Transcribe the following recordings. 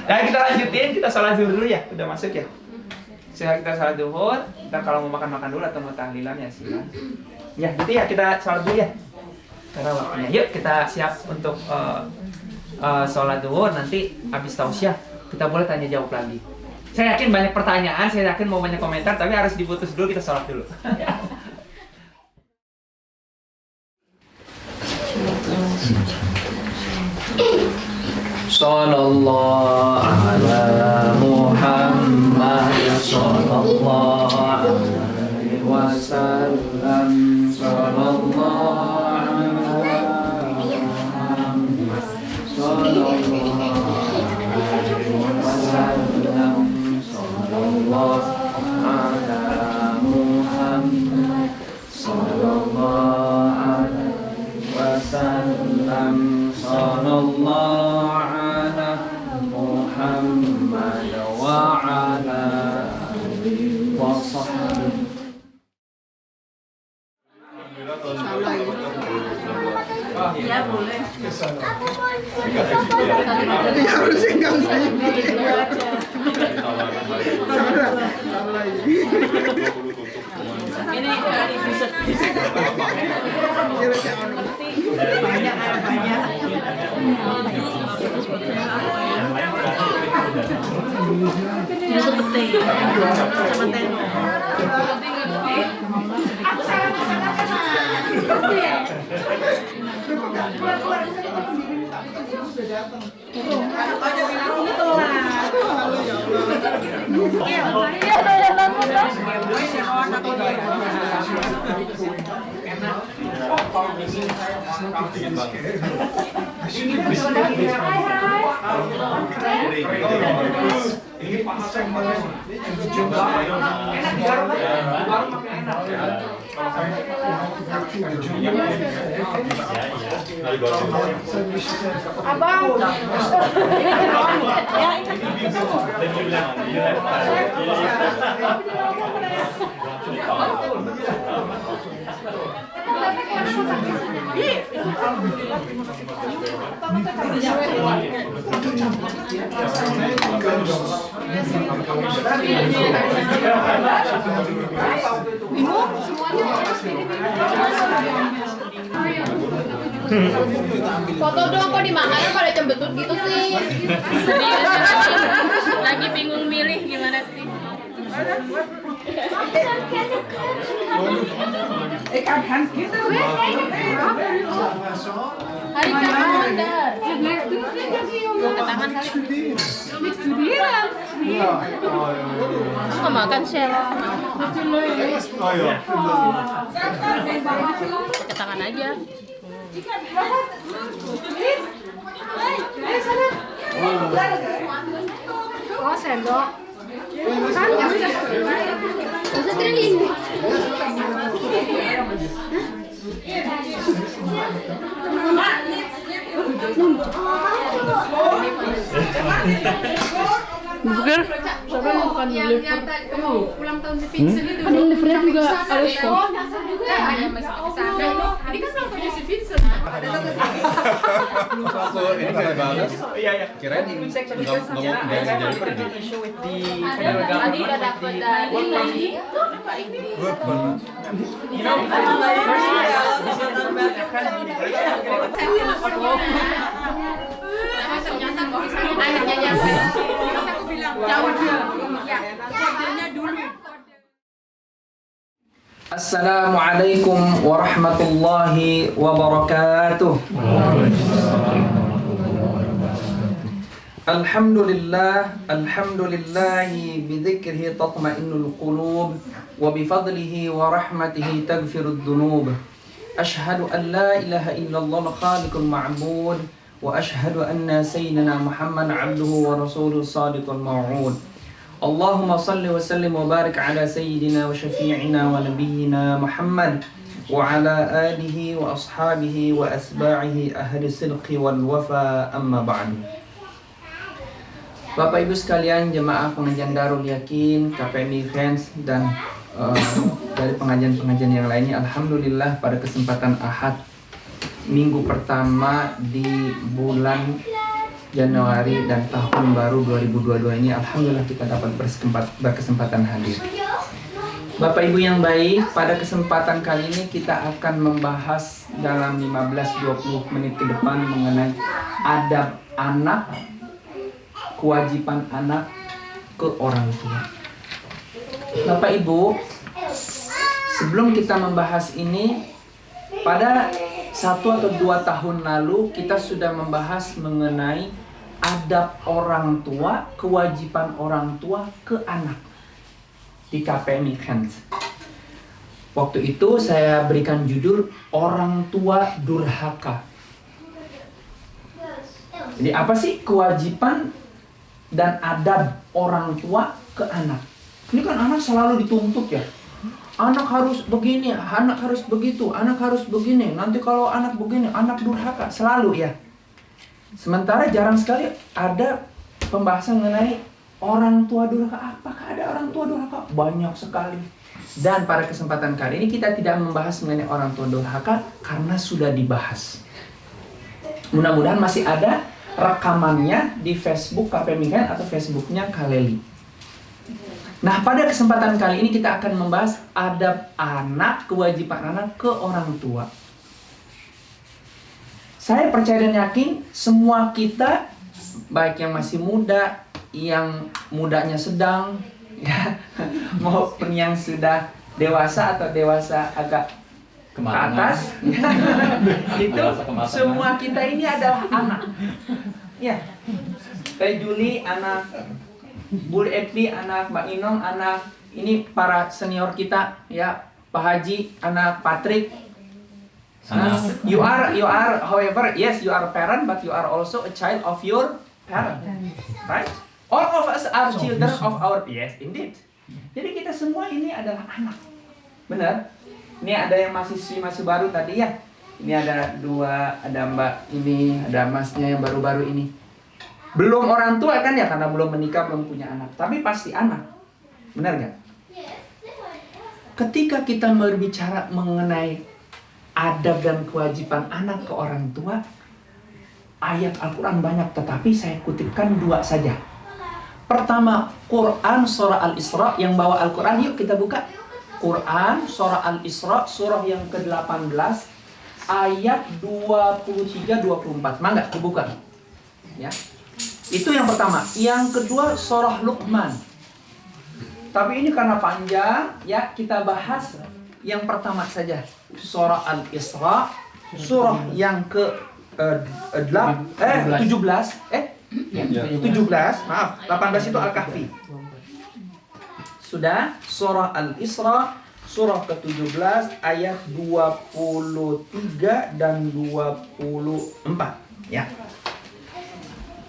Nah kita lanjutin, kita sholat zuhur dulu ya, udah masuk ya. Setelah kita sholat zuhur, kita kalau mau makan dulu atau mau tahlilan ya silakan. Ya gitu ya, kita sholat dulu ya. Karena waktunya. Yuk kita siap untuk sholat zuhur, nanti habis tausiah kita boleh tanya jawab lagi. Saya yakin banyak pertanyaan, saya yakin mau banyak komentar, tapi harus diputus dulu, kita sholat dulu. Sallallahu ala Muhammad sallallahu alaihi wasallam sallallahu alaihi Muhammad sallallahu alaihi wasallam sallallahu ala Muhammad sallallahu alaihi wasallam sallallahu Muhammad wa ala alihi wa sahbihi. Ya boleh. Ya harusnya nggak usah Ini bisa banyak. Itu penting. Sama tenda. Ini panas yang mana? Enak digaruk kan? Baru makin enak. Abang. Bingung semuanya. Foto dong, kok dimakan pada cembetut gitu sih. Lagi bingung milih gimana sih? Hari kalender. Tangan kali. Makan Sheila. Pakai tangan aja. Oh, sendok. Kan ya. Bisa training. Bukan. Siapa bukan liver? Kamu ulang tahun si Vincent itu. Ada livernya juga harus kok. Ada masih kesana. Ini kan ulang tahunnya si Vincent. Ini nggak balas. Iya ya. Kirain nggak mau jadi pergi. Tadi udah dapat dari lagi. Good banget. Ternyata kok anaknya nyampe. Terus aku bilang jauh dia. Ya, kodenya dulu. Assalamualaikum warahmatullahi wabarakatuh. Alhamdulillahi bidzikrihi tatma'innul qulub wa bifadlihi wa rahmatihi taghfirud dzunub. Ashhadu an la ilaha illallah khaliqul ma'bud wa ashhadu anna sayyidina Muhammad abduhu wa rasuluhu sadiqul maw'ud. Allahumma salli wa sallim wa barik ala sayyidina wa syafi'ina wa nabiyyina Muhammad wa ala alihi wa ashabihi wa asba'ihi ahli sidqi wal wafa amma ba'du. Bapak Ibu sekalian, jemaah pengajian Darul Yakin, KPMI Fans dan dari pengajian-pengajian yang lainnya, alhamdulillah pada kesempatan Ahad minggu pertama di bulan Januari dan tahun baru 2022 ini alhamdulillah kita dapat berkesempatan hadir. Bapak Ibu yang baik, pada kesempatan kali ini kita akan membahas dalam 15-20 menit ke depan mengenai adab anak, kewajiban anak ke orang tua. Bapak Ibu, sebelum kita membahas ini, pada 1 atau 2 tahun lalu kita sudah membahas mengenai adab orang tua, kewajiban orang tua ke anak di KPMI Kent. Waktu itu saya berikan judul orang tua durhaka. Jadi apa sih kewajiban dan adab orang tua ke anak? Ini kan anak selalu dituntut ya. Anak harus begini, anak harus begitu, anak harus begini. Nanti kalau anak begini, anak durhaka. Selalu ya. Sementara jarang sekali ada pembahasan mengenai orang tua durhaka. Apakah ada orang tua durhaka? Banyak sekali. Dan pada kesempatan kali ini kita tidak membahas mengenai orang tua durhaka karena sudah dibahas. Mudah-mudahan masih ada rekamannya di Facebook KPMI Kent atau Facebooknya Kaleli. Nah, pada kesempatan kali ini kita akan membahas adab anak, kewajiban anak ke orang tua. Saya percaya dan yakin semua kita, baik yang masih muda, yang mudanya sedang, ya, maupun yang sudah dewasa atau dewasa agak ke atas, itu semua kita ini adalah anak. Ya, Teh Juli anak, Bu Epli anak, Mbak Inong anak, ini para senior kita, ya, Pak Haji anak, Patrick. You are, however, yes, you are a parent, but you are also a child of your parent, right? All of us are children of our, yes, indeed. Jadi kita semua ini adalah anak, benar? Ini ada yang masih baru tadi ya. Ini ada 2, ada Mbak ini, ada Masnya yang baru-baru ini. Belum orang tua kan ya, karena belum menikah, belum punya anak. Tapi pasti anak, benar nggak? Ketika kita berbicara mengenai adab dan kewajiban anak ke orang tua, ayat Al-Quran banyak, tetapi saya kutipkan 2 saja. Pertama, Quran surah Al-Isra, yang bawa Al-Quran, yuk kita buka. Quran surah Al-Isra, surah yang ke-18, ayat 23-24. Mangga dibuka. Ya. Itu yang pertama. Yang kedua, surah Luqman. Tapi ini karena panjang, ya kita bahas yang pertama saja. Surah Al-Isra, surah yang ke-17, 17, maaf, 18 itu Al-Kahfi. Sudah, surah Al-Isra, surah ke-17, ayat 23 dan 24. Ya.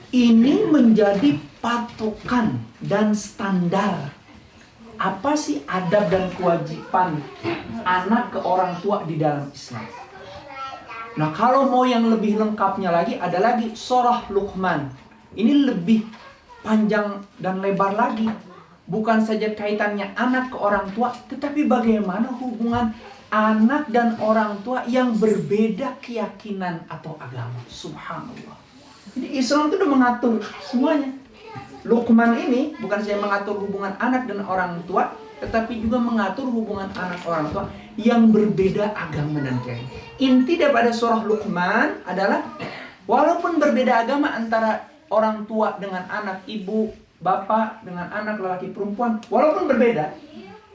Ini menjadi patokan dan standar. Apa sih adab dan kewajiban anak ke orang tua di dalam Islam? Nah, kalau mau yang lebih lengkapnya lagi, ada lagi surah Luqman. Ini lebih panjang dan lebar lagi. Bukan saja kaitannya anak ke orang tua, tetapi bagaimana hubungan anak dan orang tua yang berbeda keyakinan atau agama. Subhanallah. Jadi Islam itu udah mengatur semuanya. Luqman ini bukan saja mengatur hubungan anak dan orang tua, tetapi juga mengatur hubungan anak orang tua yang berbeda agama dan keyakinan. Inti daripada surah Luqman adalah walaupun berbeda agama antara orang tua dengan anak, ibu, bapak dengan anak, lelaki, perempuan, walaupun berbeda,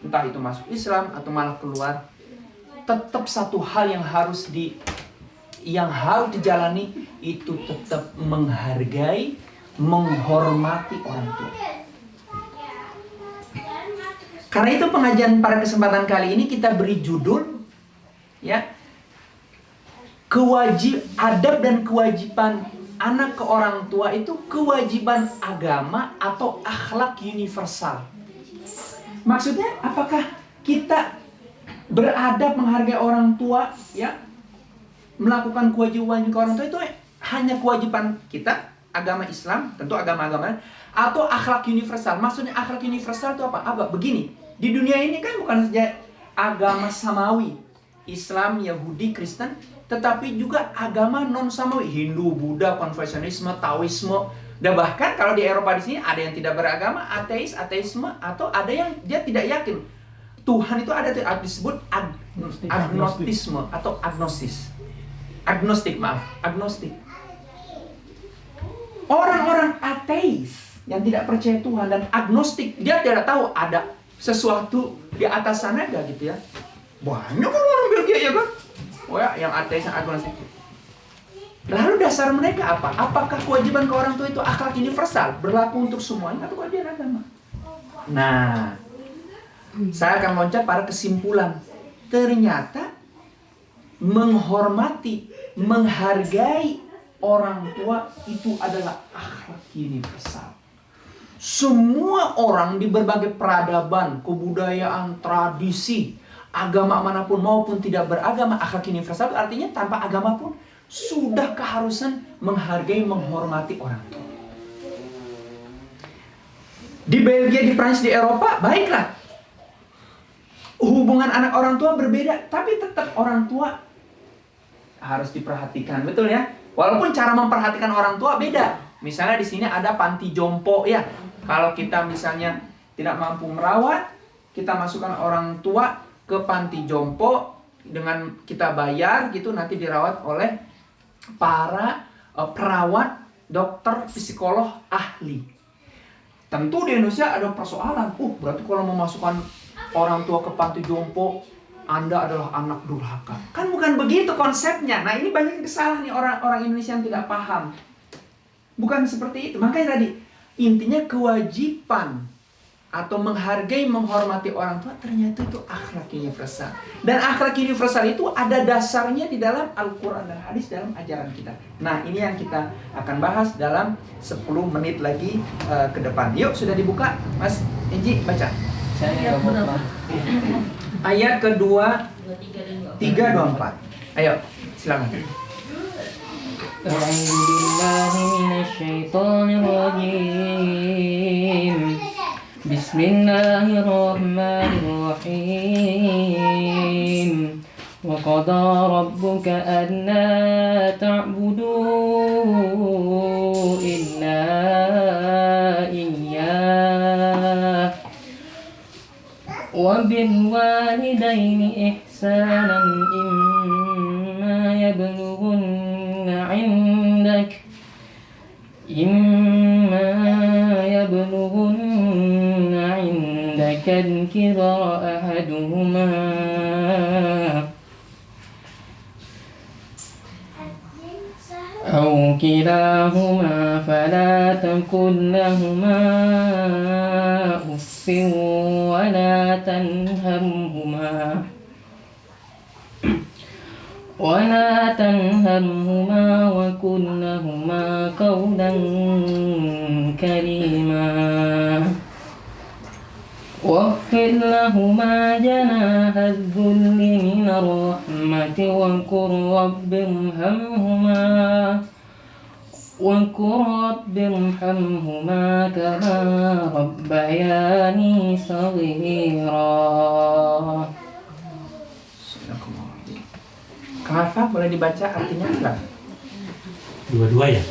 entah itu masuk Islam atau malah keluar, tetap satu hal yang harus dijalani, itu tetap menghargai, menghormati orang tua. Karena itu pengajian pada kesempatan kali ini kita beri judul, ya, adab dan kewajiban anak ke orang tua itu kewajiban agama atau akhlak universal. Maksudnya apakah kita beradab menghargai orang tua, ya, melakukan kewajiban ke orang tua itu hanya kewajiban kita, agama Islam, tentu agama-agama, atau akhlak universal? Maksudnya akhlak universal itu apa? Begini, di dunia ini kan bukan saja agama samawi Islam, Yahudi, Kristen, tetapi juga agama non-samawi, Hindu, Buddha, Konfusianisme, Taoisme. Dan bahkan kalau di Eropa di sini ada yang tidak beragama, ateis, ateisme, atau ada yang dia tidak yakin Tuhan itu ada, disebut agnostisme atau agnostis. Agnostik. Orang-orang ateis yang tidak percaya Tuhan dan agnostik, dia tidak tahu ada sesuatu di atas sana enggak gitu ya. Banyak orang Belgia ya kan? Oh ya, yang ateis, yang agnostik. Lalu dasar mereka apa? Apakah kewajiban ke orang tua itu akhlak universal, berlaku untuk semuanya atau kewajiban agama? Nah, saya akan loncat pada kesimpulan. Ternyata menghormati, menghargai orang tua itu adalah akhlak universal. Semua orang di berbagai peradaban, kebudayaan, tradisi, agama manapun maupun tidak beragama, akhlak universal artinya tanpa agama pun sudah keharusan menghargai, menghormati orang tua. Di Belgia, di Prancis, di Eropa, baiklah. Hubungan anak orang tua berbeda, tapi tetap orang tua harus diperhatikan, betul ya? Walaupun cara memperhatikan orang tua beda. Misalnya di sini ada panti jompo ya. Kalau kita misalnya tidak mampu merawat, kita masukkan orang tua ke panti jompo dengan kita bayar gitu, nanti dirawat oleh para perawat, dokter, psikolog ahli. Tentu di Indonesia ada persoalan. Berarti kalau memasukkan orang tua ke panti jompo, Anda adalah anak durhaka. Kan bukan begitu konsepnya. Nah, ini banyak kesalahan nih orang Indonesia yang tidak paham. Bukan seperti itu. Makanya tadi intinya kewajiban atau menghargai, menghormati orang tua ternyata itu akhlak universal. Dan akhlak universal itu ada dasarnya di dalam Al-Quran dan hadis dalam ajaran kita. Nah, ini yang kita akan bahas dalam 10 menit lagi ke depan. Yuk, sudah dibuka? Mas Enji, baca. Saya ayat kedua 324. Ayo, silakan. أعوذ بالله من الشيطان الرجيم بسم الله الرحمن الرحيم وقضى ربك ألا تعبدوا إلا إياه وبالوالدين إحسانا إما يبلغن عندك الكبر أحدهما أو كلاهما فلا تقل لهما أف ولا تنهرهما وقل لهما قولا كريما واخفض لهما جناح الذل من الرحمة وقل رب ارحمهما كما ربياني صغيرا. Kang Alfa, boleh dibaca artinya enggak? Dua-dua ya?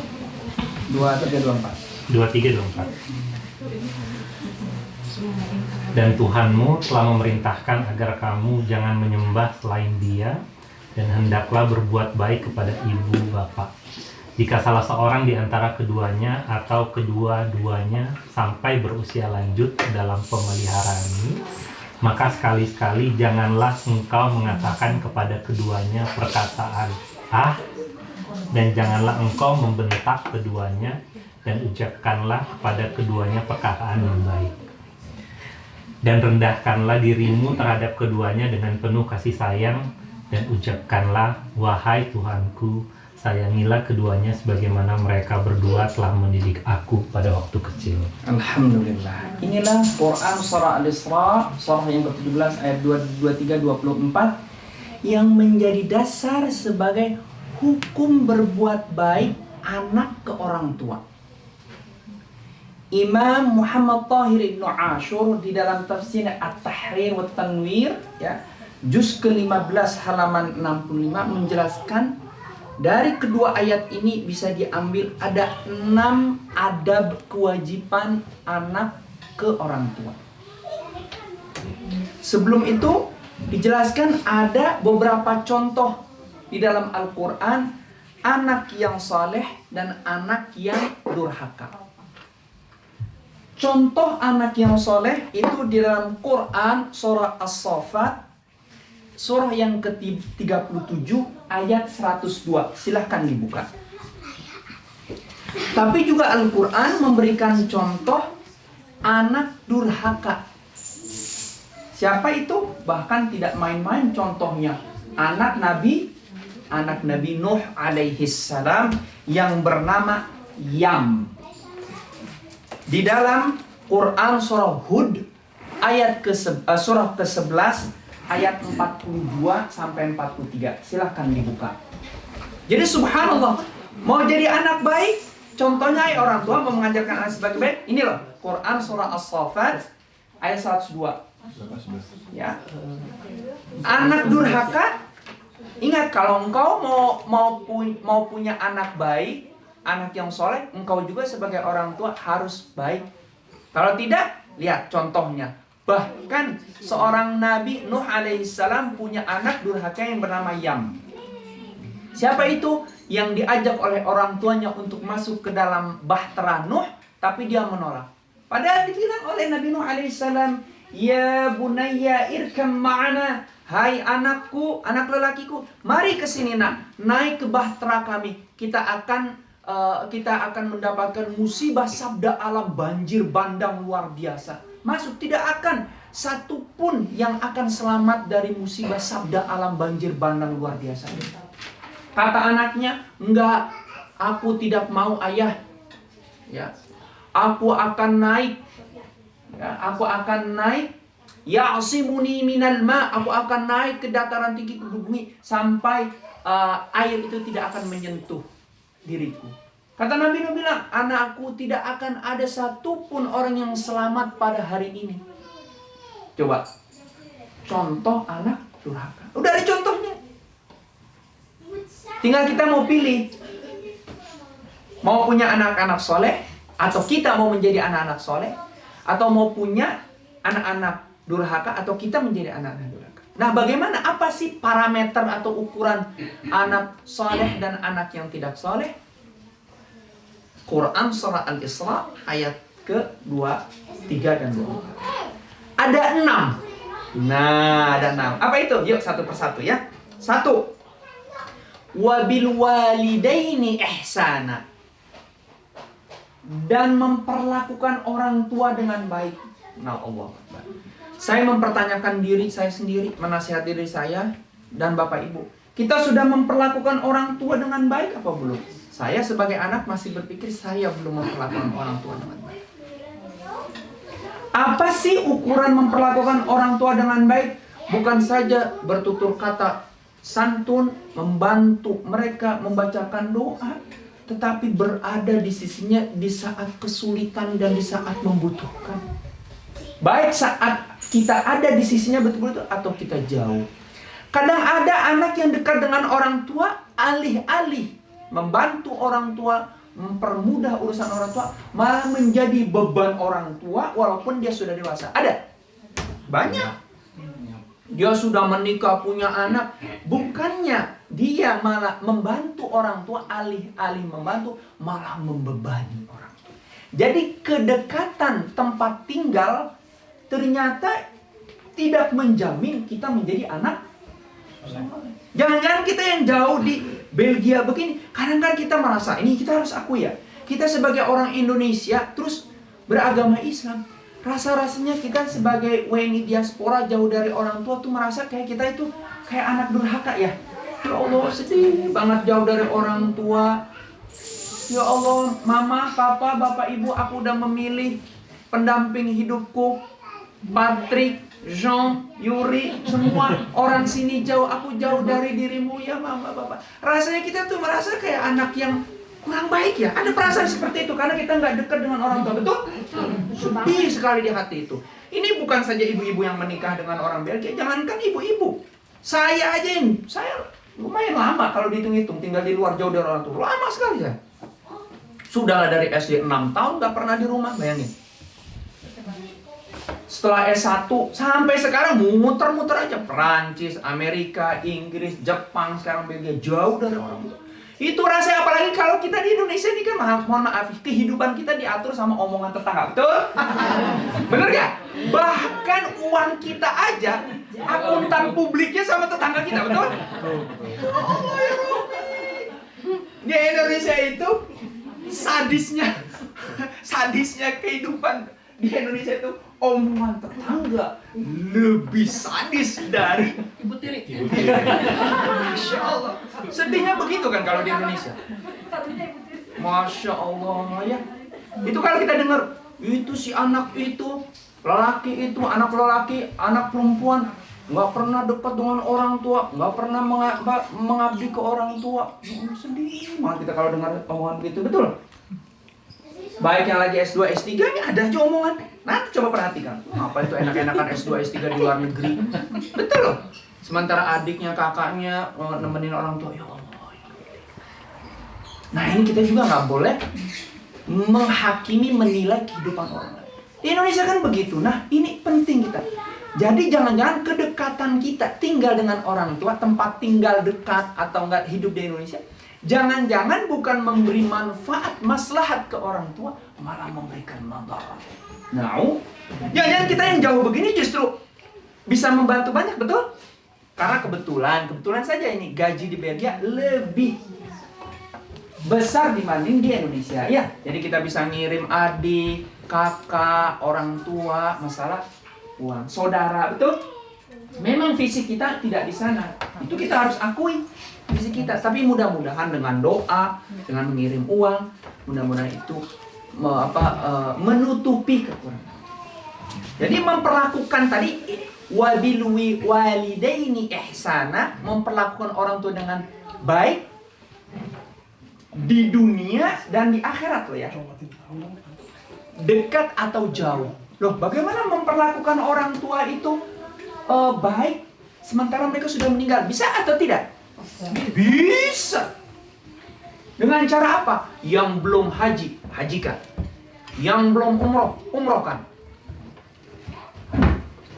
2, 3, 2, 4. 2, 3, 2, 4. Dan Tuhanmu telah memerintahkan agar kamu jangan menyembah selain Dia, dan hendaklah berbuat baik kepada ibu bapa. Jika salah seorang di antara keduanya atau kedua-duanya sampai berusia lanjut dalam pemeliharaanmu, maka sekali-sekali janganlah engkau mengatakan kepada keduanya perkataan "ah", dan janganlah engkau membentak keduanya, dan ucapkanlah kepada keduanya perkataan yang baik. Dan rendahkanlah dirimu terhadap keduanya dengan penuh kasih sayang, dan ucapkanlah, "Wahai Tuhanku, sayangilah keduanya sebagaimana mereka berdua telah mendidik aku pada waktu kecil." Alhamdulillah. Inilah Quran surah Al-Isra, surah yang ke-17 ayat 23-24 yang menjadi dasar sebagai hukum berbuat baik anak ke orang tua. Imam Muhammad Tahir Ibnu Ashur di dalam tafsir At-Tahrir wa Tanwir ya, juz ke-15 halaman 65 menjelaskan dari kedua ayat ini bisa diambil ada 6 adab kewajiban anak ke orang tua. Sebelum itu dijelaskan ada beberapa contoh di dalam Al-Quran anak yang saleh dan anak yang durhaka. Contoh anak yang soleh itu di dalam Quran surah As-Saffat surah yang ke-37 ayat 102. Silahkan dibuka. Tapi juga Al-Quran memberikan contoh anak durhaka. Siapa itu? Bahkan tidak main-main contohnya. Anak Nabi Nuh alaihissalam yang bernama Yam. Di dalam Quran surah Hud ayat surah ke-11 ayat 42 sampai 43. Silahkan dibuka. Jadi subhanallah, mau jadi anak baik, contohnya orang tua mau mengajarkan anak sebagai baik. Ini loh, Quran surah As-Saffat ayat 102. Ya. Anak durhaka, ingat kalau engkau mau punya anak baik, anak yang soleh, engkau juga sebagai orang tua harus baik. Kalau tidak, lihat contohnya. Bahkan seorang Nabi Nuh alaihissalam punya anak durhaka yang bernama Yam. Siapa itu? Yang diajak oleh orang tuanya untuk masuk ke dalam bahtera Nuh, tapi dia menolak. Padahal dibilang oleh Nabi Nuh alaihissalam, ya bunayya irkam ma'ana. Hai anakku, anak lelakiku, mari ke sini nak, naik ke bahtera kami. Kita akan mendapatkan musibah sabda alam, banjir bandang luar biasa. Masuk, tidak akan satu pun yang akan selamat dari musibah sabda alam banjir bandang luar biasa. Kata anaknya, enggak, aku tidak mau ayah. Ya, aku akan naik. Ya, aku akan naik. Ya'simuni minal ma, aku akan naik ke dataran tinggi ke bumi sampai air itu tidak akan menyentuh diriku. Kata Nabi Nuh bilang, anakku tidak akan ada satupun orang yang selamat pada hari ini. Coba, contoh anak durhaka. Udah ada contohnya. Tinggal kita mau pilih. Mau punya anak-anak soleh, atau kita mau menjadi anak-anak soleh, atau mau punya anak-anak durhaka, atau kita menjadi anak-anak durhaka. Nah, bagaimana? Apa sih parameter atau ukuran anak soleh dan anak yang tidak soleh? Quran surah Al-Isra ayat ke-2, 3 dan 2. Ada 6. Nah, ada 6. Apa itu? Yuk satu persatu ya. 1. Wabil walidaini ihsana. Dan memperlakukan orang tua dengan baik. Nah, Allah Akbar. Saya mempertanyakan diri saya sendiri, menasihat diri saya dan Bapak Ibu. Kita sudah memperlakukan orang tua dengan baik apa belum? Saya sebagai anak masih berpikir saya belum memperlakukan orang tua dengan baik. Apa sih ukuran memperlakukan orang tua dengan baik? Bukan saja bertutur kata santun, membantu mereka membacakan doa, tetapi berada di sisinya di saat kesulitan dan di saat membutuhkan. Baik saat kita ada di sisinya betul-betul atau kita jauh. Kadang ada anak yang dekat dengan orang tua, alih-alih membantu orang tua, mempermudah urusan orang tua, malah menjadi beban orang tua walaupun dia sudah dewasa. Ada? Banyak. Dia sudah menikah, punya anak, bukannya dia malah membantu orang tua, alih-alih membantu malah membebani orang tua. Jadi kedekatan tempat tinggal ternyata tidak menjamin kita menjadi anak. Jangan-jangan kita yang jauh di Belgia begini, kadang-kadang kita merasa, ini kita harus akui ya, kita sebagai orang Indonesia terus beragama Islam, rasa-rasanya kita sebagai WNI diaspora jauh dari orang tua tuh merasa kayak kita itu kayak anak durhaka ya. Ya Allah, sedih banget jauh dari orang tua. Ya Allah, mama, papa, bapak, ibu, aku udah memilih pendamping hidupku, Patrick, Jean, Yuri, semua orang sini jauh, aku jauh dari dirimu ya mama, bapak. Rasanya kita tuh merasa kayak anak yang kurang baik ya. Ada perasaan seperti itu karena kita nggak dekat dengan orang tua, betul? Sedih sekali di hati itu. Ini bukan saja ibu-ibu yang menikah dengan orang Belgia, jangankan ibu-ibu. Saya lumayan lama kalau dihitung-hitung tinggal di luar jauh dari orang tua. Lama sekali saya. Sudahlah dari SD 6 tahun nggak pernah di rumah, bayangin. Setelah S1 sampai sekarang muter-muter aja. Perancis, Amerika, Inggris, Jepang, sekarang Belgia, jauh dari orang tua. Itu rasanya, apalagi kalau kita di Indonesia ini kan, mohon maaf, kehidupan kita diatur sama omongan tetangga, betul? Bener gak? Bahkan uang kita aja akuntan publiknya sama tetangga kita, betul? Allah ya Rabbi. Di Indonesia itu sadisnya kehidupan di Indonesia itu omongan tetangga lebih sadis dari ibu tiri. Masya Allah. Sedihnya begitu kan kalau di Indonesia. Masya Allah ya. Itu kalau kita dengar itu si anak itu, lelaki itu, anak lelaki, anak perempuan nggak pernah dekat dengan orang tua, nggak pernah mengabdi ke orang tua. Sedih banget kita kalau dengar omongan begitu, betul? Baik yang lagi S2, S3 ini ada aja omongan. Nanti coba perhatikan. Apa itu enak-enakan S2, S3 di luar negeri. Betul loh. Sementara adiknya, kakaknya nemenin orang tua. Ya Allah. Nah ini kita juga nggak boleh menghakimi, menilai kehidupan orang lain. Di Indonesia kan begitu. Nah ini penting kita. Jadi jangan-jangan kedekatan kita tinggal dengan orang tua, tempat tinggal dekat atau enggak hidup di Indonesia, jangan-jangan bukan memberi manfaat, maslahat ke orang tua, malah memberikan madarat. Nah, jangan-jangan kita yang jauh begini justru bisa membantu banyak, betul? Karena kebetulan saja ini gaji di Belgia lebih besar dibanding di Indonesia. Ya, jadi kita bisa ngirim adik, kakak, orang tua, masalah uang, saudara, betul? Memang fisik kita tidak di sana. Itu kita harus akui. Visi kita, tapi mudah-mudahan dengan doa, dengan mengirim uang, mudah-mudahan itu menutupi kekurangan. Jadi memperlakukan tadi wabilwi walidaini ihsana, memperlakukan orang tua dengan baik di dunia dan di akhirat loh ya. Dekat atau jauh. Loh, bagaimana memperlakukan orang tua itu baik sementara mereka sudah meninggal? Bisa atau tidak? Bisa. Dengan cara apa? Yang belum haji, hajikan. Yang belum umroh, umrohkan.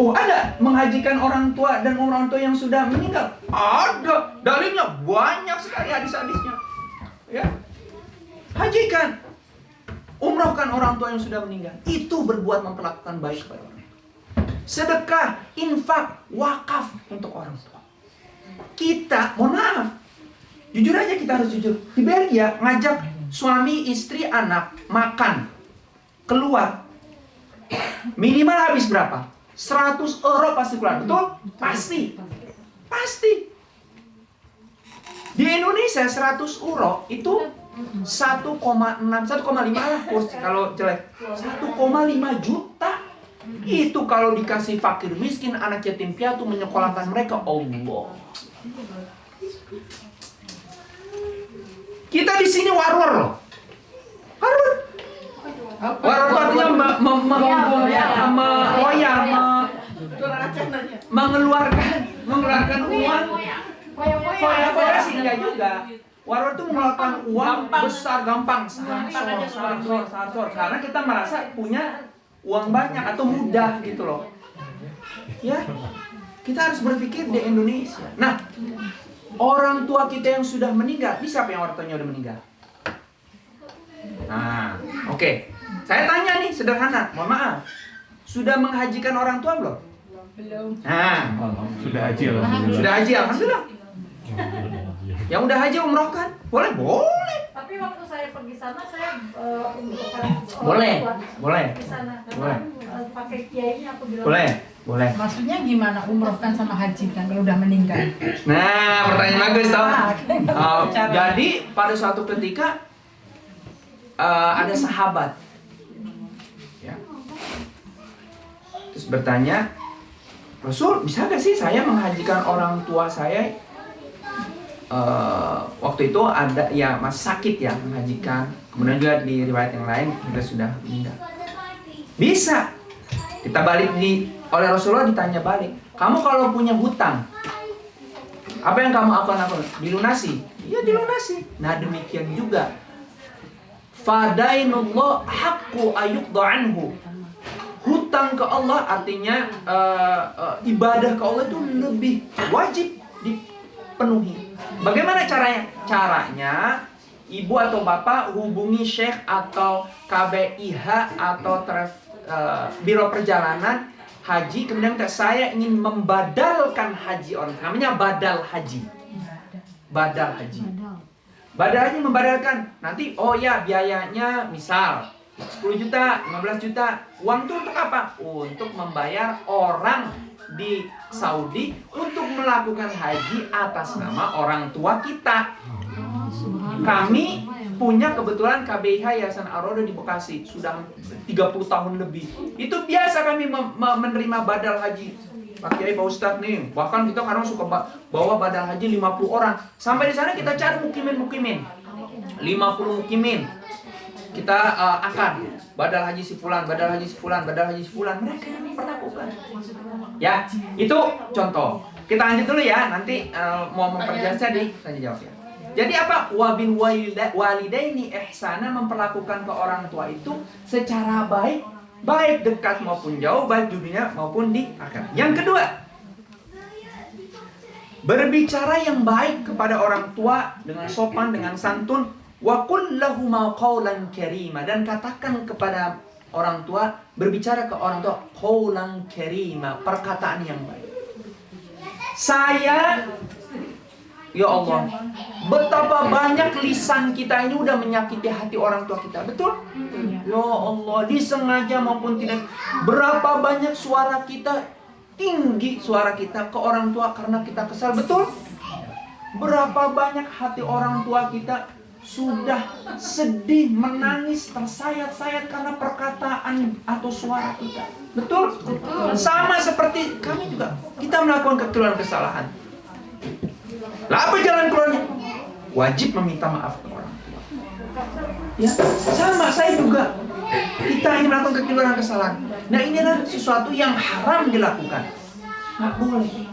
Oh, ada menghajikan orang tua dan orang tua yang sudah meninggal? Ada. Dalilnya banyak sekali hadis-hadisnya. Ya. Hajikan. Umrohkan orang tua yang sudah meninggal. Itu berbuat memperlakukan baik kepada orang. Sedekah, infak, wakaf untuk orang tua. Kita, mohon maaf, jujur aja kita harus jujur. Di Belgia ngajak suami, istri, anak makan keluar, minimal habis berapa? 100 euro pasti keluar, betul? Pasti. Di Indonesia 100 euro itu 1,6, 1,5 lah kalau jelek. 1,5 juta. Itu kalau dikasih fakir miskin, anak yatim piatu, menyekolahkan mereka, Allah. Kita di sini warwar loh. Warwar itu artinya loyal, mengeluarkan uang. Foya-foya sih enggak juga. Warwar itu mengeluarkan uang besar, gampang, sarsor. Karena kita merasa punya uang banyak atau mudah gitu loh. Ya, kita harus berpikir di Indonesia. Nah, orang tua kita yang sudah meninggal, ini siapa yang orang tuanya udah meninggal? Nah, oke. Saya tanya nih, sederhana, mohon maaf. Sudah menghajikan orang tua belum? Belum. Nah, Sudah haji alhamdulillah. sudah haji, alhamdulillah. Yang udah haji umrohkan? Boleh? Tapi waktu saya pergi sana saya umrohkan Boleh. di sana. Boleh. Karena pakai kiainya aku bilang. Boleh. Maksudnya gimana umrohkan sama haji kan kalau udah meninggal? Nah, pertanyaan bagus toh. Jadi pada suatu ketika ada sahabat, ya, terus bertanya, Rasul, bisa gak sih saya menghajikan orang tua saya? Waktu itu ada ya mas sakit ya menghajikan. Kemudian juga di riwayat yang lain juga sudah meninggal. Bisa. Kita balik oleh Rasulullah ditanya balik. Kamu kalau punya hutang Apa yang kamu akan dilunasi? Ya dilunasi. Nah demikian juga fadainullah haqqu ayuqda anhu. Hutang ke Allah artinya ibadah ke Allah itu lebih wajib dipenuhi. Bagaimana caranya? Caranya ibu atau bapak hubungi syekh atau KBIH atau biro perjalanan haji, kemudian saya ingin membadalkan haji orang, namanya badal haji. Badal haji. Badal haji membadalkan. Nanti oh ya biayanya misal 10 juta, 15 juta. Uang itu untuk apa? Untuk membayar orang di Saudi untuk melakukan haji atas nama orang tua kita. Kami punya kebetulan KBIH Yayasan Ar-Roda di Bekasi sudah 30 tahun lebih. Itu biasa kami menerima badal haji. Pak Kiai, Pak Ustadz nih, bahkan kita kadang suka bawa badal haji 50 orang. Sampai di sana kita cari mukimin. 50 mukimin. Kita akan badal haji si fulan, badal haji si fulan, badal haji si fulan. Mereka yang memperlakukan. Ya, itu contoh. Kita lanjut dulu ya, nanti mau memperjelas tadi, saya jawab ya. Jadi apa? Wabil walidaini ihsana, memperlakukan ke orang tua itu secara baik, baik dekat maupun jauh, baik di dunia maupun di akhirat. Yang kedua, berbicara yang baik kepada orang tua dengan sopan, dengan santun. Wa qul lahuma qawlan karima, dan katakan kepada orang tua, berbicara ke orang tua qawlan karima, perkataan yang baik. Saya, ya Allah, betapa banyak lisan kita ini udah menyakiti hati orang tua kita. Betul? Ya Allah, disengaja maupun tidak. Berapa banyak suara kita, tinggi suara kita ke orang tua karena kita kesal. Betul? Berapa banyak hati orang tua kita sudah sedih, menangis, tersayat-sayat karena perkataan atau suara kita. Betul? Betul. Sama seperti kami juga. Kita melakukan kesalahan. Lah apa jalan keluarnya? Wajib meminta maaf ke orang tua. Ya, sama saya juga. Kita ingin melakukan kesalahan. Nah, inilah sesuatu yang haram dilakukan. Nggak boleh.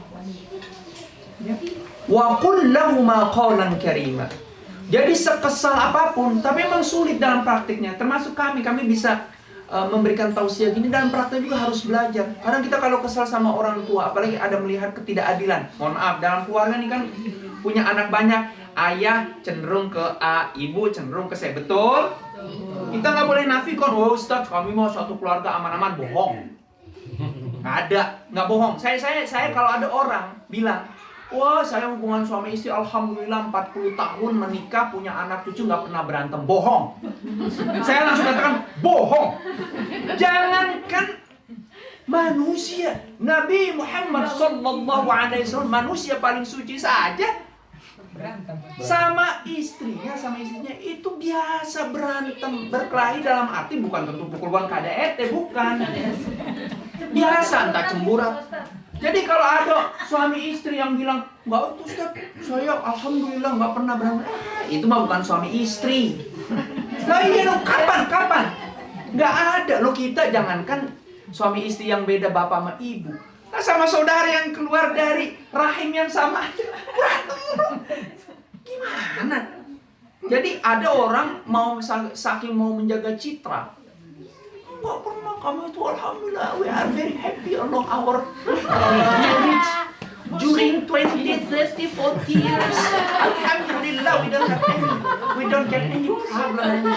Wa qul lahuma qawlan karima. Jadi sekesal apapun, tapi memang sulit dalam praktiknya. Termasuk kami bisa memberikan tausiah gini, dalam praktek juga harus belajar. Kadang kita kalau kesal sama orang tua, apalagi ada melihat ketidakadilan. Mohon maaf, dalam keluarga ini kan punya anak banyak. Ayah cenderung ke A, ibu cenderung ke C. Betul? Kita nggak boleh nafikan, oh Ustaz, kami mau suatu keluarga aman-aman. Bohong. Nggak ada, nggak bohong. Saya kalau ada orang bilang, wah, saya hubungan suami istri alhamdulillah 40 tahun menikah, punya anak cucu, nggak pernah berantem. Bohong. Saya langsung katakan bohong. Jangankan manusia, Nabi Muhammad SAW, manusia paling suci saja sama istrinya itu biasa berantem, berkelahi, dalam arti bukan tentu pukul-pukulan KDRT, bukan. Biasa, entah cemburat. Jadi kalau ada suami istri yang bilang, "Enggak, Ustaz, saya alhamdulillah nggak pernah berantem." Itu mah bukan suami istri. Nah iya loh, kapan? Nggak ada loh. Kita jangankan suami istri yang beda bapak sama ibu, nah, sama saudara yang keluar dari rahim yang sama aja gimana? Jadi ada orang saking mau menjaga citra, nggak pernah, kamu itu alhamdulillah, we are very happy along our marriage during 20, 30, 40 years. Alhamdulillah, we don't get any problem.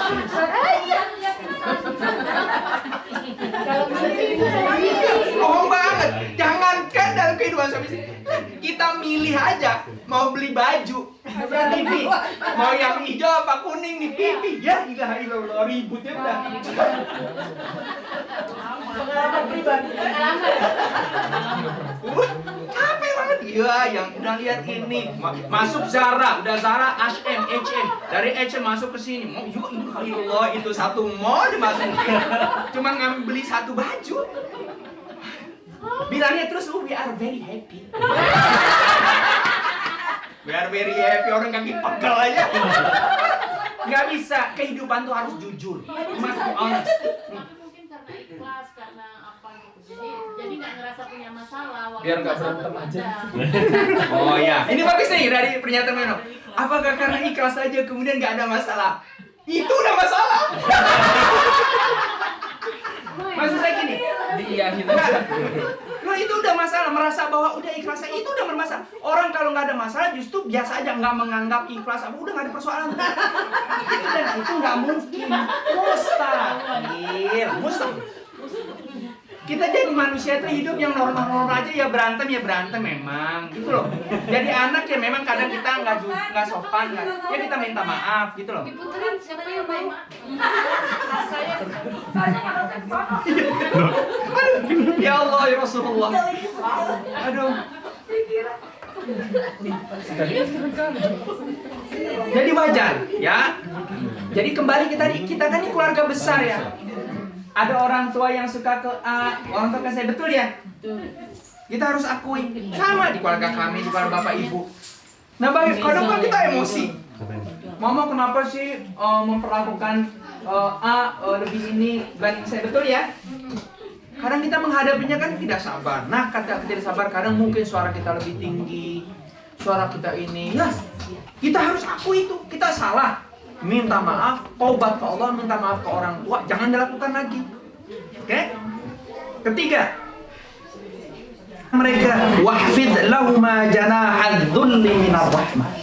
Bohong banget. Jangankan dalam kehidupan suami istri, kita milih aja mau beli baju pipi, mau yang hijau apa kuning nih pipi, ya ilaha illallah, ributnya udah. Pengalaman pribadi. Capek banget. Iya, yang udah lihat ini masuk Zara, udah Zara, H&M, dari H&M masuk ke sini, mau yuk Allah, itu satu mall dimasukin, cuma ngambil beli satu baju. Bilangnya terus, we are very happy. We are very happy, orang kaki pegel aja. Nggak bisa, kehidupan tuh harus jujur. Must be honest. Mungkin karena ikhlas, karena apa gitu. Jadi nggak ngerasa punya masalah. Biar nggak berantem aja. Oh ya, ini bagus nih dari pernyataan Meno. Apakah karena ikhlas saja kemudian nggak ada masalah? Itu udah masalah. Maksud saya gini, diiyahin aja. Nah itu udah masalah, merasa bahwa udah ikhlas itu udah bermasalah. Orang kalau nggak ada masalah justru biasa aja, nggak menganggap ikhlas apa udah nggak ada persoalan. Itu nggak mungkin, mustahil. Kita jadi manusia itu hidup yang normal-normal aja, ya berantem memang gitu loh. Jadi anak ya memang kadang kita nggak sopan ya kita minta maaf gitu loh. Diputerin siapa yang mau? Ya Allah ya Rasulullah. Aduh. Jadi wajar ya. Jadi kembali kita kan ini keluarga besar ya. Ada orang tua yang suka ke A, orang tua ke saya, betul ya? Kita harus akui. Sama di keluarga kami, di keluarga bapak ibu. Nah, kadang kita emosi. Mama kenapa sih memperlakukan A lebih ini dibanding saya, betul ya? Kadang kita menghadapinya kan tidak sabar. Nah, kata tidak sabar, kadang mungkin suara kita lebih tinggi, suara kita ini. Ya, kita harus akui itu, kita salah. Minta maaf, taubat ke Allah, minta maaf ke orang tua, jangan dilakukan lagi. Oke? Ketiga, mereka wahfid lahuma janahadz dzulli minar rahmah.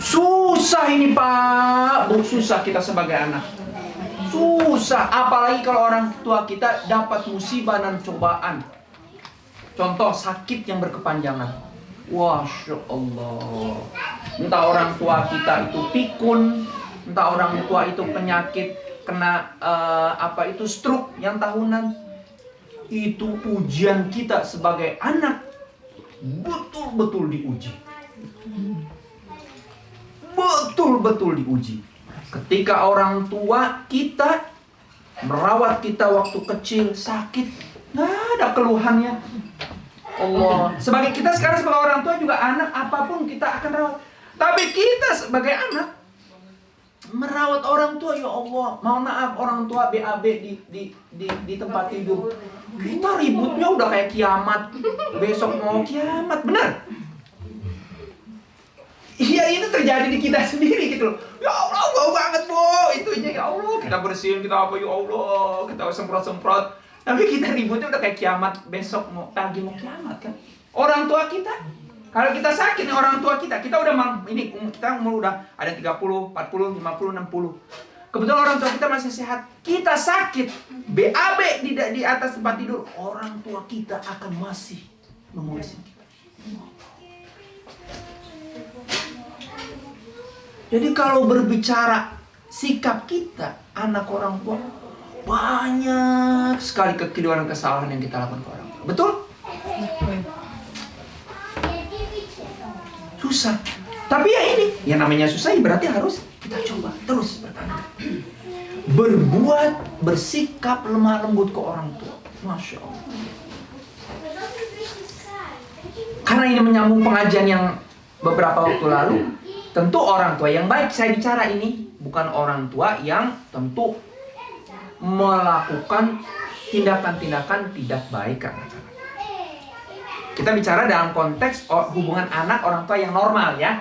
Susah ini Pak, susah kita sebagai anak. Susah, apalagi kalau orang tua kita dapat musibah dan cobaan. Contoh sakit yang berkepanjangan. Masya Allah. Entah orang tua kita itu pikun, entah orang tua itu penyakit kena stroke yang tahunan. Itu ujian kita sebagai anak betul-betul diuji. Betul-betul diuji. Ketika orang tua kita merawat kita waktu kecil sakit, nggak ada keluhannya. Allah. Sebagai kita sekarang sebagai orang tua juga anak apapun kita akan rawat. Tapi kita sebagai anak merawat orang tua, ya Allah, mohon maaf orang tua BAB di tempat tidur. Kita ributnya udah kayak kiamat. Besok mau kiamat, benar? Iya, itu terjadi di kita sendiri gitu loh. Ya Allah, bau banget, Bu. Itunya ya Allah, kita bersihin, kita apa ya Allah, kita semprot-semprot. Tapi kita ributnya udah kayak kiamat, besok mau pagi mau kiamat kan. Orang tua kita, kalau kita sakit nih orang tua kita udah ini kita umur udah ada 30, 40, 50, 60. Kebetulan orang tua kita masih sehat. Kita sakit, BAB di atas tempat tidur, orang tua kita akan masih mengurusi kita. Jadi kalau berbicara sikap kita anak orang tua, banyak sekali kekeliruan dan kesalahan yang kita lakukan ke orang tua. Betul? Susah. Tapi ya ini, yang namanya susah berarti harus kita coba terus bertanya. Berbuat, bersikap lemah lembut ke orang tua. Masya Allah. Karena ini menyambung pengajian yang beberapa waktu lalu. Tentu orang tua yang baik saya bicara ini. Bukan orang tua yang tentu melakukan tindakan-tindakan tidak baik kan. Kita bicara dalam konteks hubungan anak orang tua yang normal ya.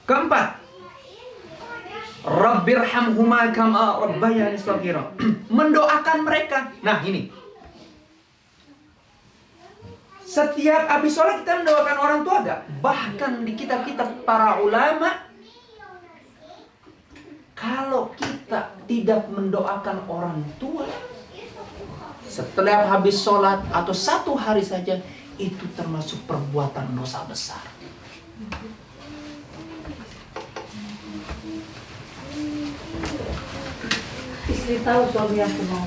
Keempat, Rabbirhamhuma kama rabbayani shaghira. Mendoakan mereka. Nah ini, setiap habis sholat kita mendoakan orang tua gak? Bahkan di kita para ulama, kalau kita tidak mendoakan orang tua setelah habis sholat atau satu hari saja, itu termasuk perbuatan dosa besar. Istri tahu suami aku mau.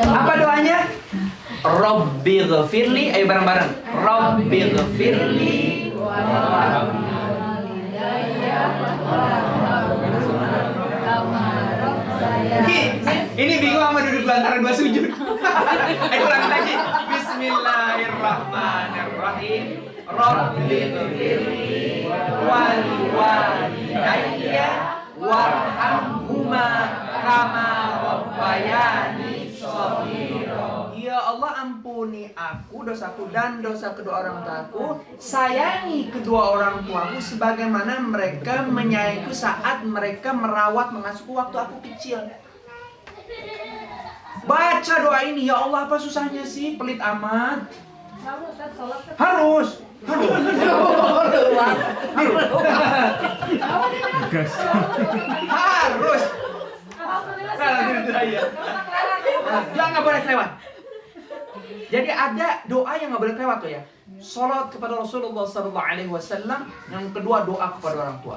Apa doanya? Rabbighfirli, ayo bareng-bareng. Rabbighfirli. Ini bingung sama duduk antara dua sujud. Ayo ulangi lagi. Bismillahirrahmanirrahim. Rabbighfirli wal walidayya warhamhuma kama rabbayani shaghira. Ya Allah, ampuni aku dosaku dan dosa kedua orang tuaku. Sayangi kedua orang tuaku sebagaimana mereka menyayangiku saat mereka merawat mengasuhku waktu aku kecil. Baca doa ini. Ya Allah, apa susahnya sih? Pelit amat. Harus. Harus. Jangan nggak boleh kelewat. Jadi ada doa yang nggak boleh kelewat tuh ya. Salat kepada Rasulullah SAW. Yang kedua doa kepada orang tua.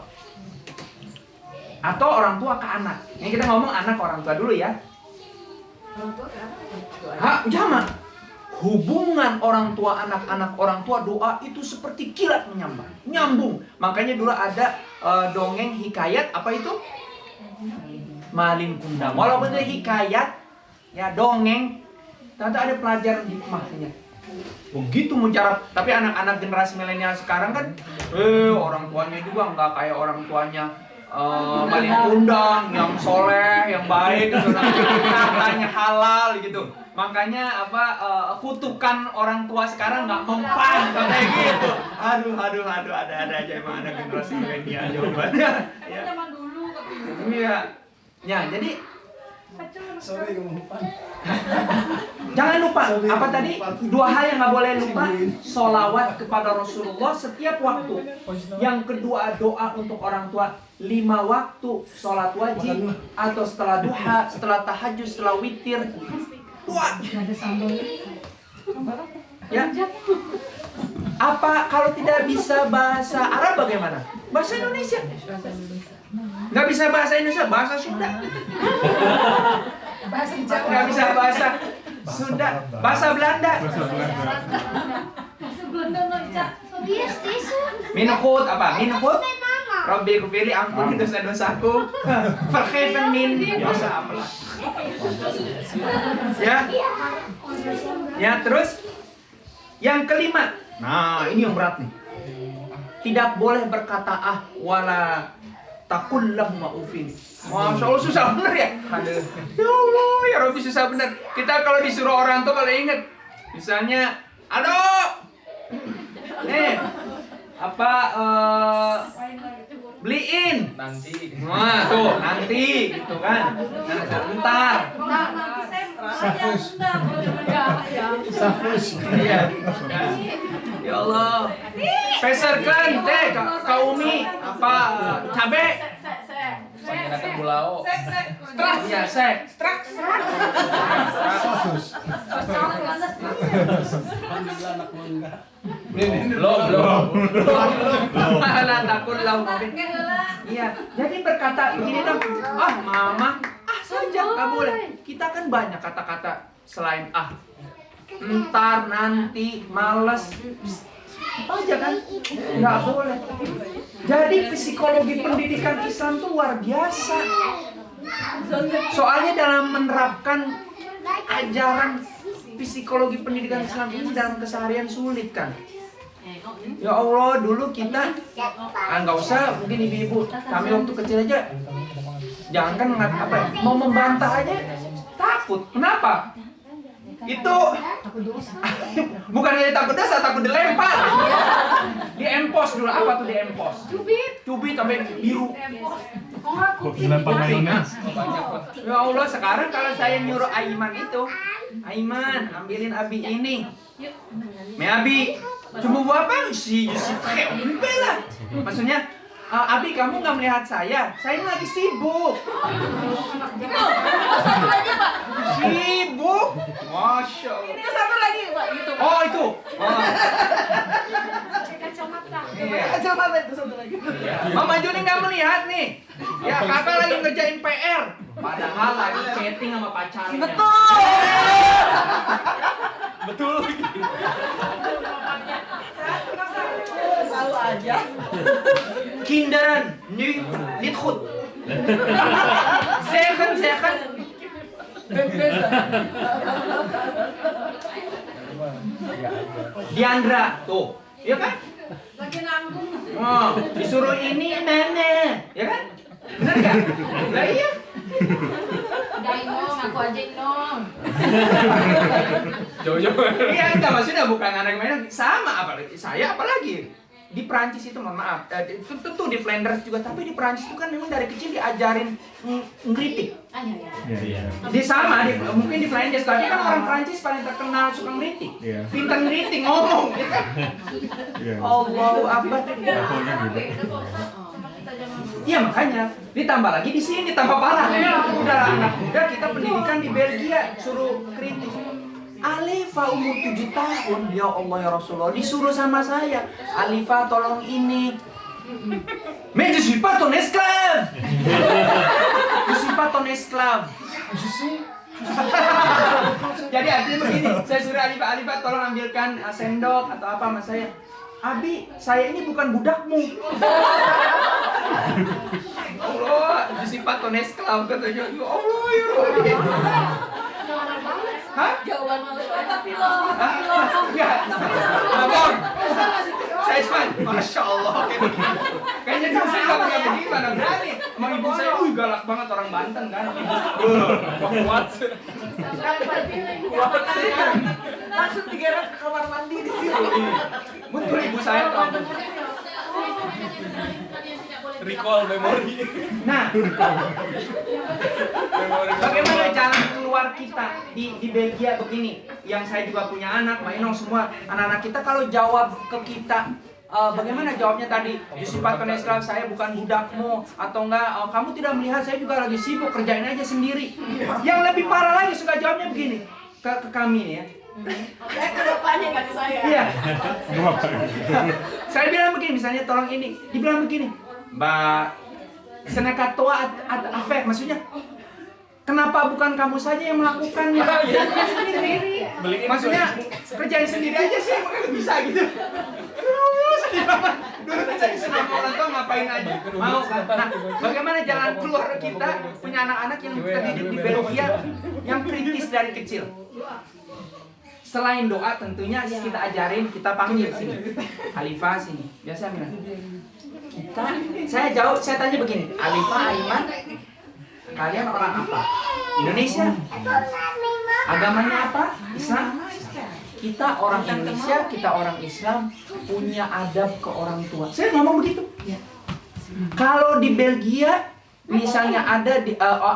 Atau orang tua ke anak. Ini kita ngomong anak ke orang tua dulu ya. Jamak. Hubungan orang tua anak orang tua doa itu seperti kilat nyambung. Makanya dulu ada dongeng hikayat apa itu? Malin Kundang. Walaupun itu hikayat ya dongeng, ternyata ada pelajaran hikmahnya. Begitu mujarab. Tapi anak-anak generasi milenial sekarang kan orang tuanya juga nggak kayak orang tuanya Malin Kundang yang soleh, yang baik gitu, katanya halal gitu. Makanya kutukan orang tua sekarang nggak mempan kayak gitu. Aduh, ada aja emang ada generasi milenial jawabannya. Ya. Zaman dulu Iya. Ya, jadi jangan lupa apa tadi? Dua hal yang nggak boleh lupa: sholawat kepada Rasulullah setiap waktu. Yang kedua, doa untuk orang tua 5 waktu sholat wajib atau setelah duha, setelah tahajud, setelah witir. Doa. Ya. Apa kalau tidak bisa bahasa Arab bagaimana? Bahasa Indonesia. Nggak bisa bahasa Indonesia, bahasa Sunda. Nggak bisa bahasa Sunda, bahasa Belanda. Minhut apa? Minhut? Rabbi kufili, ampuni dosa-dosaku. Vergeven min, dosa apalah. Ya, terus yang kelima. Nah, ini yang berat nih. Tidak boleh berkata wala takul lahum ma'ufin. Masya Allah, susah bener ya. Aduh. Ya Allah, ya Rabbi, susah bener. Kita kalau disuruh orang tuh kalau inget, misalnya, aduh, nih, beliin nanti. Nah, tuh nanti gitu kan. Ntar. Safus. Iya. Ya Allah. Peserkan teh kaumi cabe. Penginakan bulao. Iya, strak. Belum. Malah takut lau. Iya, jadi berkata begini dong. Mama, saja nggak boleh. Kita kan banyak kata-kata selain ntar, nanti, males. Aja kan? Nggak boleh. Jadi psikologi pendidikan Islam tuh luar biasa. Soalnya dalam menerapkan ajaran psikologi pendidikan Islam ini dalam keseharian sulit kan. Ya Allah, dulu kita nggak usah mungkin ibu-ibu, kami waktu kecil aja jangankan mau membantah aja takut. Kenapa? Itu bukan hanya takut dosa, takut dilempar. Diempos dulu. Apa tuh diempos? Cubit sampai biru. Dilempar mayonnaise. Ya Allah, sekarang kalau saya nyuruh Aiman itu, Aiman ambilin Abi ini. Abi, cuma buat apa sih? Bela. Maksudnya, Abi, kamu nggak melihat saya ini lagi sibuk. Satu lagi, Pak. Sibuk? Masya Allah. Itu satu lagi, Pak. Gitu. Oh, itu. Kacamata. Iya. Kacamata itu satu lagi. Mama Juni nggak melihat nih. Ya, kakak lagi ngerjain PR. Padahal lagi chatting sama pacarnya. Betul. Selalu aja. Kinderen, niet goed. Zeggen. Diandra, tuh, ya kan? Lagi nanggung. Disuruh ini nenek, ya kan? Bener nggak? Nah, iya. Udah Inong, aku aja Inong. Jauh-jauh. Iya, enggak maksudnya bukan anak mainan sama apalagi saya apalagi di Perancis itu mohon maaf tentu di Flanders juga tapi di Perancis itu kan memang dari kecil diajarin ngeritik. Ah iya. Iya. Di sama mungkin di Flanders tapi kan orang Perancis paling terkenal suka ngeritik. Iya. Pintar ngeritik ngomong gitu kan. Iya. Allahu Akbar. Levelnya gitu. Iya makanya ditambah lagi di sini tambah parah. Udah anak muda kita pendidikan di Belgia suruh kritik. Alifa umur 7 tahun, ya Allah ya Rasulullah, disuruh sama saya, Alifa tolong ini. Mais je suis pas ton esclave. Je suis pas ton esclave. Jadi artinya begini, saya suruh Alifa tolong ambilkan sendok atau apa sama saya. Abi, saya ini bukan budakmu. Allah, je suis pas ton esclave katanya. Ya Allah ya Allah. Hah? Jawaban malu tapi Enggak. Abang. Saya cuma, Masya Allah. Kayaknya dulu saya nggak punya begini, berani. Emang ibu saya, galak banget orang Banten kan. Kuat. Langsung digeret ke kamar mandi di sini. Betul ibu saya tuh. Recall memori. Nah, bagaimana jalan keluar kita di Belgia begini? Yang saya juga punya anak, Mbak Inong semua anak-anak kita kalau jawab ke kita, bagaimana jawabnya tadi? Jusifat Konesklav, saya bukan budakmu atau enggak? Kamu tidak melihat saya juga lagi sibuk kerjain aja sendiri. Yang lebih parah lagi suka jawabnya begini ke kami nih ya. ke depannya kan saya. Iya. Saya bilang begini, misalnya tolong ini, dibilang begini, Mbak Senekatoa Afek, maksudnya kenapa bukan kamu saja yang melakukannya? Sendiri. Maksudnya kerjain sendiri aja sih, makanya bisa gitu. Sedih banget. Dulu kan saya sama orang tua ngapain aja mau. Nah, bagaimana jalan keluar kita punya anak-anak yang terdidik di Belgia yang kritis dari kecil. Selain doa tentunya kita ajarin, kita panggil sini. Alifah sini. Biasa bilang. Saya tanya begini, Alifah, Aiman, kalian orang apa? Indonesia. Agamanya apa? Islam. Kita orang Indonesia, kita orang Islam punya adab ke orang tua. Saya ngomong begitu. Kalau di Belgia misalnya ada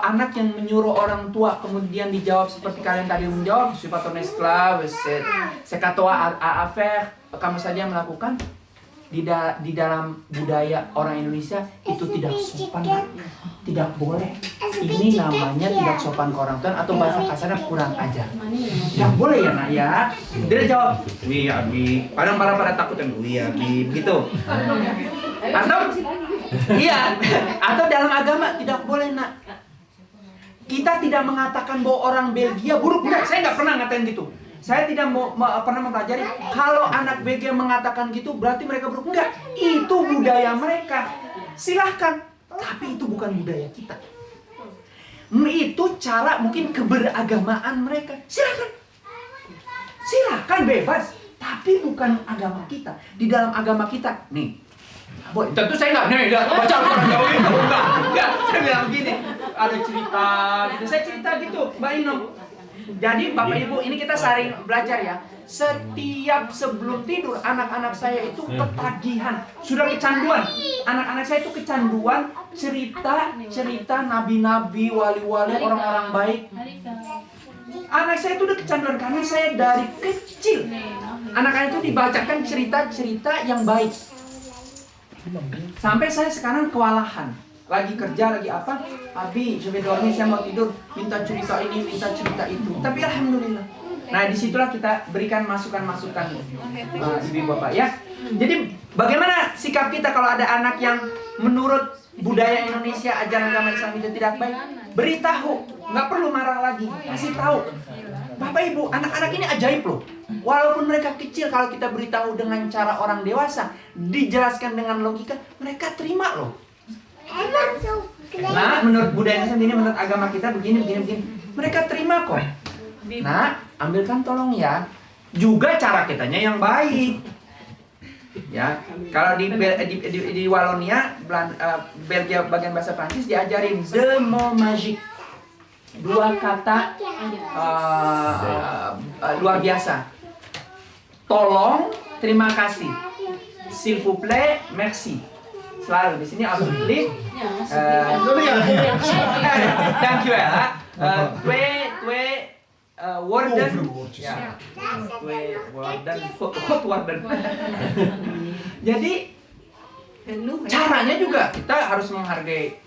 anak yang menyuruh orang tua kemudian dijawab seperti kalian tadi menjawab, Supatonesklav, Sekatoa Affair, kamu saja melakukan. Di dalam budaya orang Indonesia itu tidak sopan, tidak boleh. Ini namanya tidak sopan ke orang tua atau bahasa kasarnya kurang ajar. Tidak boleh ya nak ya. Dia jawab, wih abi. Padahal pada takut kan, wih abi, begitu. Atau iya, atau dalam agama tidak boleh nak. Kita tidak mengatakan bahwa orang Belgia buruk, enggak. Saya nggak pernah ngatain gitu. Saya tidak pernah mempelajari kalau anak Belgia mengatakan gitu berarti mereka buruk. Enggak, itu budaya mereka. Silahkan, tapi itu bukan budaya kita. Itu cara mungkin keberagamaan mereka. Silahkan bebas, tapi bukan agama kita. Di dalam agama kita, nih. Boy, tentu saya nggak baca orang Jawa itu. Enggak, saya bilang begini. Ada cerita gitu. Saya cerita gitu, Mbak Inong. Jadi Bapak Ibu, ini kita sering belajar ya. Setiap sebelum tidur, anak-anak saya itu ketagihan, sudah kecanduan. Anak-anak saya itu kecanduan cerita nabi-nabi, wali-wali, orang-orang baik. Anak saya itu udah kecanduan karena saya dari kecil. Anak-anak itu dibacakan cerita-cerita yang baik. Sampai saya sekarang kewalahan. Lagi kerja, lagi apa? Abi, sebetulnya saya mau tidur, minta cerita ini, minta cerita itu. Tapi alhamdulillah. Nah, disitulah kita berikan masukan-masukan ibu bapak ya. Jadi bagaimana sikap kita kalau ada anak yang menurut budaya Indonesia, ajaran agama Islam itu tidak baik? Beritahu, nggak perlu marah lagi, kasih tahu. Bapak ibu, anak-anak ini ajaib loh. Walaupun mereka kecil, kalau kita beritahu dengan cara orang dewasa, dijelaskan dengan logika, mereka terima loh. Nah, menurut budaya Islam ini, menurut agama kita begini. Mereka terima kok. Nah, ambilkan tolong ya. Juga cara kitanya yang baik. Ya, kalau di Wallonia, Belgia bagian bahasa Prancis diajarin de mot magique. 2 kata luar biasa. Tolong, terima kasih. S'il vous plaît, merci. Selalu di sini alhamdulillah. Thank you ya. Twee woorden. Ya. Twee woorden. Goed woorden. Jadi caranya juga kita harus menghargai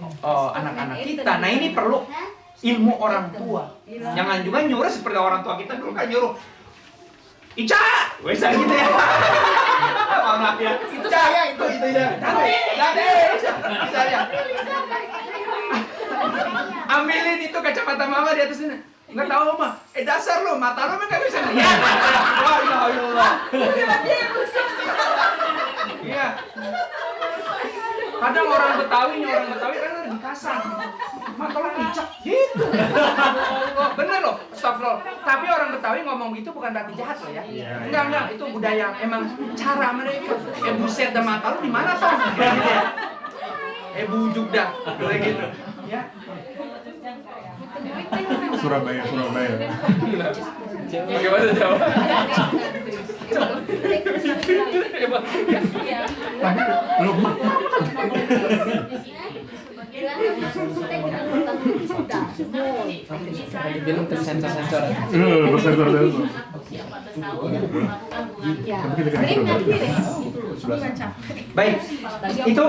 anak-anak kita. Nah, ini perlu ilmu orang tua. Jangan juga nyuruh seperti orang tua kita dulu kan nyuruh Ica, wesa gitu ya. Maaf ya. Itu saya, itu ya. Saya. Ambilin itu kacamata mama di atas sini. Enggak tahu mah. Dasar lo, mata lo enggak bisa lihat. Wah, ya Allah. Iya. Kadang orang Betawi kan lebih kasar. Mata lo picak gitu. Bener loh, astagfirullah. Tapi orang Betawi ngomong gitu bukan berarti jahat loh ya. Enggak, itu budaya emang cara mereka. Buset dah mata lo di mana toh? Gitu ya. Bujuk dah, kayak gitu. Ya. Surabaya. Bagaimana jawab? Belum tersensor. Baik, itu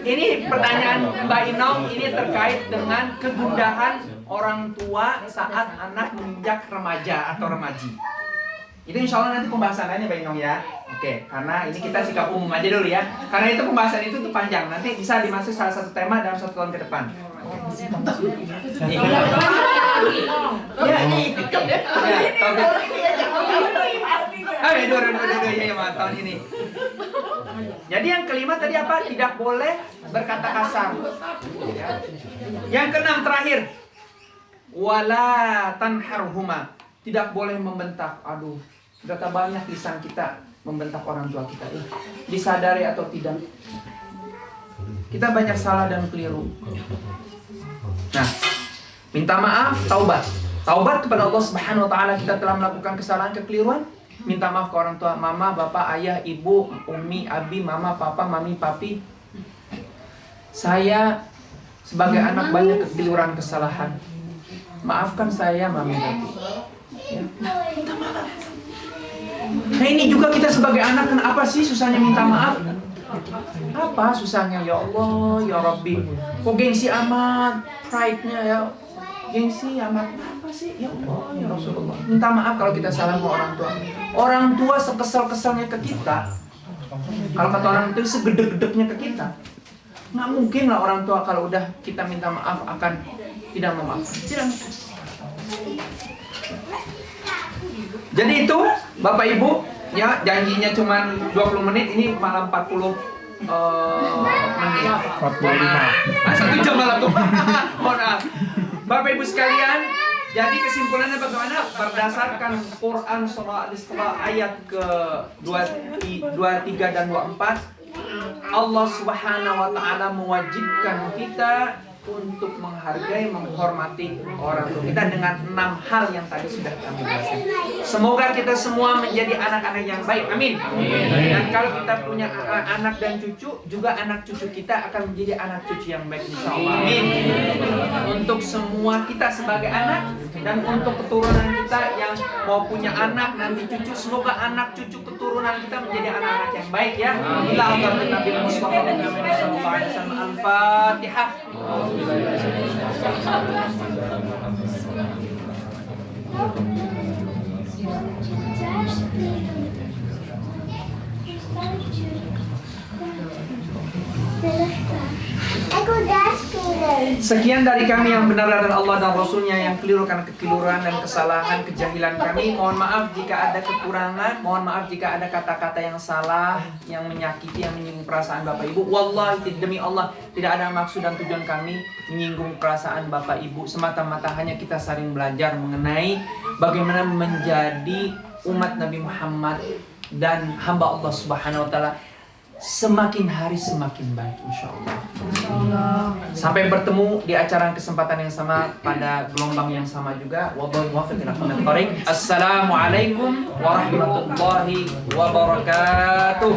ini pertanyaan Mbak Inong ini terkait dengan kegundahan orang tua saat anak menginjak remaja atau remaji. Itu insya Allah nanti pembahasan lainnya Mbak Inong ya. Oke, karena ini kita sikap umum aja dulu ya. Karena itu pembahasan itu tuh panjang. Nanti bisa dimasuk salah satu tema dalam 1 tahun ke depan. Tahun ini. Jadi yang kelima tadi apa? Tidak boleh berkata kasar. Yang keenam terakhir, wala tanharhuma. Tidak boleh membentak. Aduh, berapa banyak lisan kita membentak orang tua kita. Disadari atau tidak, kita banyak salah dan keliru. Nah, minta maaf, taubat. Taubat kepada Allah Subhanahu wa taala. Kita telah melakukan kesalahan, kekeliruan. Minta maaf ke orang tua, mama, bapak, ayah, ibu, umi, abi, mama, papa, mami, papi. Saya sebagai anak banyak kekeliruan, kesalahan. Maafkan saya, mami, papi. Ya. Minta maaf. Nah, ini juga kita sebagai anak, kenapa sih susahnya minta maaf? Apa susahnya? Ya Allah, ya Rabbi. Kok gengsi amat, pride-nya ya. Gengsi amat, apa sih? Ya Allah, ya Rasulullah. Minta maaf kalau kita salah sama orang tua. Orang tua sekesal-kesalnya ke kita. Kalau kata orang itu segedek-gedeknya ke kita. Nggak mungkin lah orang tua kalau udah kita minta maaf akan tidak memaafkan. Tidak mungkin. Jadi itu Bapak Ibu ya, janjinya cuma 20 menit, ini malah 40 menit. 1 jam malah tuh. Mohon maaf. Bapak Ibu sekalian, jadi kesimpulannya bagaimana? Berdasarkan Quran surah Al-Isra ayat ke 23 dan 24, Allah Subhanahu wa taala mewajibkan kita untuk menghargai, menghormati orang tua kita dengan 6 hal yang tadi sudah kami bahas. Semoga kita semua menjadi anak-anak yang baik. Amin. Dan kalau kita punya anak dan cucu, juga anak cucu kita akan menjadi anak cucu yang baik insyaallah. Amin. Untuk semua kita sebagai anak dan untuk keturunan kita yang mau punya anak nanti cucu, semoga anak cucu keturunan kita menjadi anak-anak yang baik ya. Ila hadratin Nabi Mustafa sallallahu alaihi wasallam. Al-Fatihah. Sekian dari kami yang benar adalah Allah dan Rasulnya, yang keliru karena kekeliruan dan kesalahan, kejahilan kami. Mohon maaf jika ada kekurangan, mohon maaf jika ada kata-kata yang salah, yang menyakiti, yang menyinggung perasaan Bapak Ibu. Wallahi, demi Allah, tidak ada maksud dan tujuan kami menyinggung perasaan Bapak Ibu. Semata-mata hanya kita saling belajar mengenai bagaimana menjadi umat Nabi Muhammad dan hamba Allah Subhanahu wa taala semakin hari semakin baik insyaallah. Sampai bertemu di acara kesempatan yang sama pada gelombang yang sama juga. Wallahi muwaffiq ila aqwamit thoriq. Assalamualaikum warahmatullahi wabarakatuh.